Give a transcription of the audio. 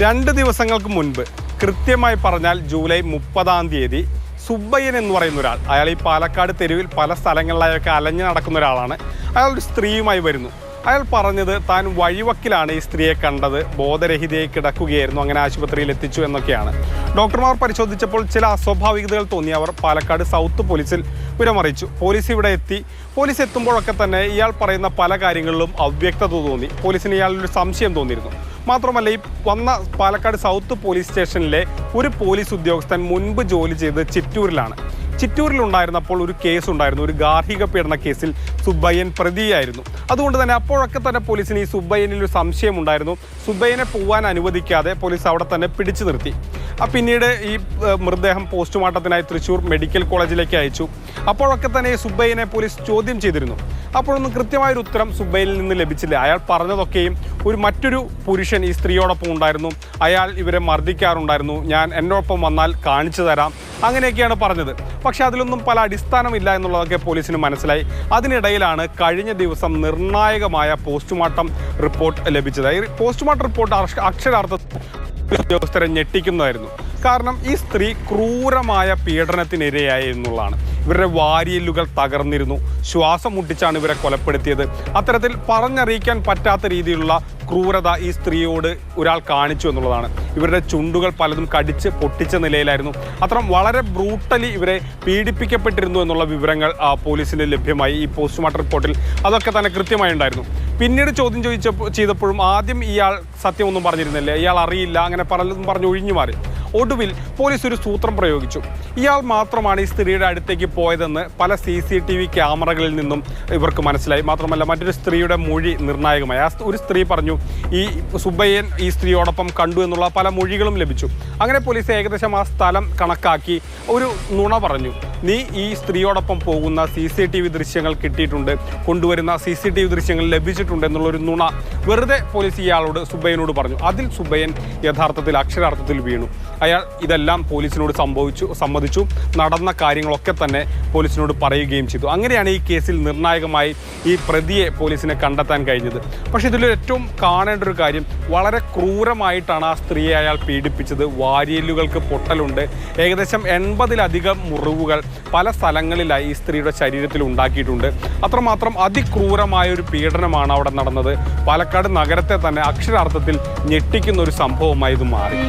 2 ദിവസങ്ങൾക്ക് മുൻപ് കൃത്യമായി പറഞ്ഞാൽ ജൂലൈ 30-ാം തീയതി സുബ്ബയ്യൻ എന്ന് പറയുന്ന ഒരാൾ, അയാൾ ഈ പാലക്കാട് തെരുവിൽ പല സ്ഥലങ്ങളിലായൊക്കെ അലഞ്ഞു നടക്കുന്ന ഒരാളാണ്. അയാൾ ഒരു സ്ത്രീയുമായി വരുന്നു. അയാൾ പറഞ്ഞത് താൻ വഴിവക്കിലാണ് ഈ സ്ത്രീയെ കണ്ടത്, ബോധരഹിതയായി കിടക്കുകയായിരുന്നു, അങ്ങനെ ആശുപത്രിയിൽ എത്തിച്ചു എന്നൊക്കെയാണ്. ഡോക്ടർമാർ പരിശോധിച്ചപ്പോൾ ചില അസ്വാഭാവികതകൾ തോന്നി. അവർ പാലക്കാട് സൗത്ത് പോലീസിൽ വിവരമറിയിച്ചു. പോലീസ് ഇവിടെ എത്തി. പോലീസ് എത്തുമ്പോഴൊക്കെ തന്നെ ഇയാൾ പറയുന്ന പല കാര്യങ്ങളിലും അവ്യക്തത തോന്നി. പോലീസിന് ഇയാളൊരു സംശയം തോന്നിയിരുന്നു. മാത്രമല്ല, ഈ വന്ന പാലക്കാട് സൗത്ത് പോലീസ് സ്റ്റേഷനിലെ ഒരു പോലീസ് ഉദ്യോഗസ്ഥൻ മുൻപ് ജോലി ചെയ്ത് ചിറ്റൂരിലാണ്. ചിറ്റൂരിലുണ്ടായിരുന്നപ്പോൾ ഒരു കേസ് ഉണ്ടായിരുന്നു, ഒരു ഗാർഹിക പീഡന കേസിൽ സുബ്ബയ്യൻ പ്രതിയായിരുന്നു. അതുകൊണ്ട് തന്നെ അപ്പോഴൊക്കെ തന്നെ പോലീസിന് ഈ സുബ്ബയ്യനിൽ ഒരു സംശയം ഉണ്ടായിരുന്നു. സുബ്ബയ്യനെ പോകാൻ അനുവദിക്കാതെ പോലീസ് അവിടെ തന്നെ പിടിച്ചു നിർത്തി. പിന്നീട് ഈ മൃതദേഹം പോസ്റ്റ്മോർട്ടത്തിനായി തൃശ്ശൂർ മെഡിക്കൽ കോളേജിലേക്ക് അയച്ചു. അപ്പോഴൊക്കെ തന്നെ ഈ സുബ്ബയ്യനെ പോലീസ് ചോദ്യം ചെയ്തിരുന്നു. അപ്പോഴൊന്നും കൃത്യമായൊരു ഉത്തരം സുബ്ബയ്യനിൽ നിന്ന് ലഭിച്ചില്ല. അയാൾ പറഞ്ഞതൊക്കെയും മറ്റൊരു പുരുഷൻ ഈ സ്ത്രീയോടൊപ്പം ഉണ്ടായിരുന്നു, അയാൾ ഇവരെ മർദ്ദിക്കാറുണ്ടായിരുന്നു, ഞാൻ എന്നോടൊപ്പം വന്നാൽ കാണിച്ചു തരാം, അങ്ങനെയൊക്കെയാണ് പറഞ്ഞത്. പക്ഷെ അതിലൊന്നും പല അടിസ്ഥാനമില്ല എന്നുള്ളതൊക്കെ പോലീസിന് മനസ്സിലായി. അതിനിടയിലാണ് കഴിഞ്ഞ ദിവസം നിർണായകമായ പോസ്റ്റ്മോർട്ടം റിപ്പോർട്ട് ലഭിച്ചത്. ഈ പോസ്റ്റ്മോർട്ടം റിപ്പോർട്ട് അക്ഷരാർത്ഥത്തിൽ ഉദ്യോഗസ്ഥരെ ഞെട്ടിക്കുന്നതായിരുന്നു. കാരണം ഈ സ്ത്രീ ക്രൂരമായ പീഡനത്തിനിരയായി എന്നുള്ളതാണ്. ഇവരുടെ വാരിയല്ലുകൾ തകർന്നിരുന്നു, ശ്വാസം മുട്ടിച്ചാണ് ഇവരെ കൊലപ്പെടുത്തിയത്. അത്തരത്തിൽ പറഞ്ഞറിയിക്കാൻ പറ്റാത്ത രീതിയിലുള്ള ക്രൂരത ഈ സ്ത്രീയോട് ഒരാൾ കാണിച്ചു എന്നുള്ളതാണ്. ഇവരുടെ ചുണ്ടുകൾ പലതും കടിച്ച് പൊട്ടിച്ച നിലയിലായിരുന്നു. അത്തരം വളരെ ബ്രൂട്ടലി ഇവരെ പീഡിപ്പിക്കപ്പെട്ടിരുന്നു എന്നുള്ള വിവരങ്ങൾ പോലീസിന് ലഭ്യമായി. ഈ പോസ്റ്റ്മോർട്ടം റിപ്പോർട്ടിൽ അതൊക്കെ തന്നെ കൃത്യമായി ഉണ്ടായിരുന്നു. പിന്നീട് ചോദ്യം ചെയ്തപ്പോഴും ആദ്യം ഇയാൾ സത്യമൊന്നും പറഞ്ഞിരുന്നില്ല, ഇയാൾ അറിയില്ല, അങ്ങനെ പലതും പറഞ്ഞ് ഒഴിഞ്ഞു മാറി. ഒടുവിൽ പോലീസ് ഒരു സൂത്രം പ്രയോഗിച്ചു. ഇയാൾ മാത്രമാണ് ഈ സ്ത്രീയുടെ അടുത്തേക്ക് പോയതെന്ന് പല CCTV ക്യാമറകളിൽ നിന്നും ഇവർക്ക് മനസ്സിലായി. മാത്രമല്ല, മറ്റൊരു സ്ത്രീയുടെ മൊഴി നിർണായകമായി. ഒരു സ്ത്രീ പറഞ്ഞു ഈ സുബ്ബയ്യൻ ഈ സ്ത്രീയോടൊപ്പം കണ്ടു എന്നുള്ള പല മൊഴികളും ലഭിച്ചു. അങ്ങനെ പോലീസ് ഏകദേശം ആ സ്ഥലം കണക്കാക്കി ഒരു നുണ പറഞ്ഞു. നീ ഈ സ്ത്രീയോടൊപ്പം പോകുന്ന CCTV ദൃശ്യങ്ങൾ കിട്ടിയിട്ടുണ്ട്, കൊണ്ടുവരുന്ന CCTV ദൃശ്യങ്ങൾ ലഭിച്ചിട്ടുണ്ട് എന്നുള്ളൊരു നുണ വെറുതെ പോലീസ് ഇയാളോട് സുബ്ബയ്യനോട് പറഞ്ഞു. അതിൽ സുബ്ബയ്യൻ യഥാർത്ഥത്തിൽ അക്ഷരാർത്ഥത്തിൽ വീണു. അയാൾ ഇതെല്ലാം പോലീസിനോട് സമ്മതിച്ചു, നടന്ന കാര്യങ്ങളൊക്കെ തന്നെ പോലീസിനോട് പറയുകയും ചെയ്തു. അങ്ങനെയാണ് ഈ കേസിൽ നിർണായകമായി ഈ പ്രതിയെ പോലീസിനെ കണ്ടെത്താൻ കഴിഞ്ഞത്. പക്ഷേ ഇതിൽ ഏറ്റവും കാണേണ്ട ഒരു കാര്യം, വളരെ ക്രൂരമായിട്ടാണ് ആ സ്ത്രീയെ അയാൾ പീഡിപ്പിച്ചത്. വാരിയല്ലുകൾക്ക് പൊട്ടലുണ്ട്, ഏകദേശം 80-ലധികം മുറിവുകൾ പല സ്ഥലങ്ങളിലായി ഈ സ്ത്രീയുടെ ശരീരത്തിൽ ഉണ്ടാക്കിയിട്ടുണ്ട്. അത്രമാത്രം അതിക്രൂരമായൊരു പീഡനമാണ് അവിടെ നടന്നത്. പാലക്കാട് നഗരത്തെ തന്നെ അക്ഷരാർത്ഥത്തിൽ ഞെട്ടിക്കുന്ന ഒരു സംഭവമായി ഇത് മാറി.